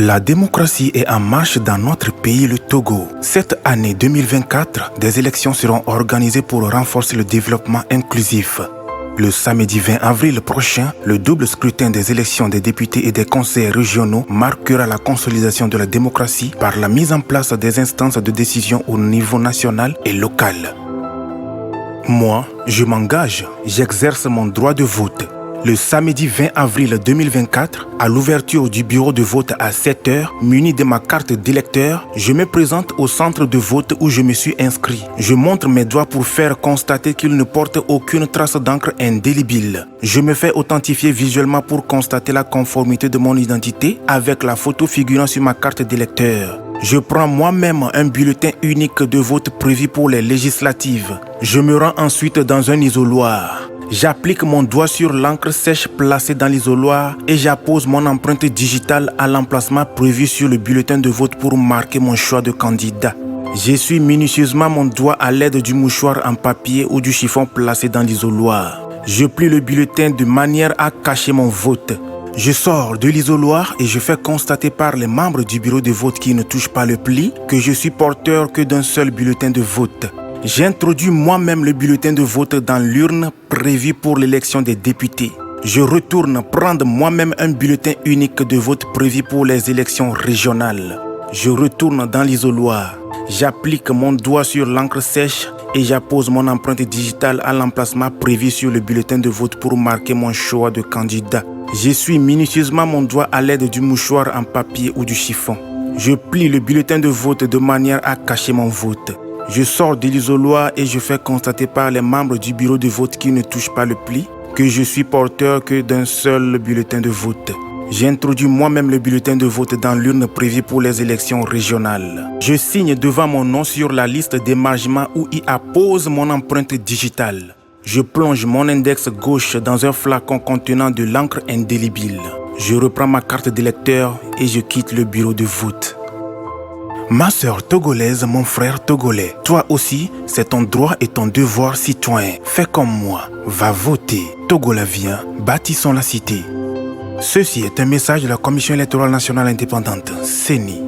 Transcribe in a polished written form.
La démocratie est en marche dans notre pays, le Togo. Cette année 2024, des élections seront organisées pour renforcer le développement inclusif. Le samedi 20 avril prochain, le double scrutin des élections des députés et des conseils régionaux marquera la consolidation de la démocratie par la mise en place des instances de décision au niveau national et local. Moi, je m'engage, j'exerce mon droit de vote. Le samedi 20 avril 2024, à l'ouverture du bureau de vote à 7h, muni de ma carte d'électeur, je me présente au centre de vote où je me suis inscrit. Je montre mes doigts pour faire constater qu'il ne porte aucune trace d'encre indélébile. Je me fais authentifier visuellement pour constater la conformité de mon identité avec la photo figurant sur ma carte d'électeur. Je prends moi-même un bulletin unique de vote prévu pour les législatives. Je me rends ensuite dans un isoloir. J'applique mon doigt sur l'encre sèche placée dans l'isoloir et j'appose mon empreinte digitale à l'emplacement prévu sur le bulletin de vote pour marquer mon choix de candidat. J'essuie minutieusement mon doigt à l'aide du mouchoir en papier ou du chiffon placé dans l'isoloir. Je plie le bulletin de manière à cacher mon vote. Je sors de l'isoloir et je fais constater par les membres du bureau de vote qui ne touchent pas le pli que je suis porteur que d'un seul bulletin de vote. J'introduis moi-même le bulletin de vote dans l'urne prévue pour l'élection des députés. Je retourne prendre moi-même un bulletin unique de vote prévu pour les élections régionales. Je retourne dans l'isoloir. J'applique mon doigt sur l'encre sèche et j'appose mon empreinte digitale à l'emplacement prévu sur le bulletin de vote pour marquer mon choix de candidat. J'essuie minutieusement mon doigt à l'aide du mouchoir en papier ou du chiffon. Je plie le bulletin de vote de manière à cacher mon vote. Je sors de l'isoloir et je fais constater par les membres du bureau de vote qui ne touchent pas le pli que je suis porteur que d'un seul bulletin de vote. J'introduis moi-même le bulletin de vote dans l'urne prévue pour les élections régionales. Je signe devant mon nom sur la liste d'émargement où y appose mon empreinte digitale. Je plonge mon index gauche dans un flacon contenant de l'encre indélébile. Je reprends ma carte d'électeur et je quitte le bureau de vote. Ma sœur togolaise, mon frère togolais, toi aussi, c'est ton droit et ton devoir citoyen. Fais comme moi, va voter. Togola vient, bâtissons la cité. Ceci est un message de la Commission électorale nationale indépendante, CENI.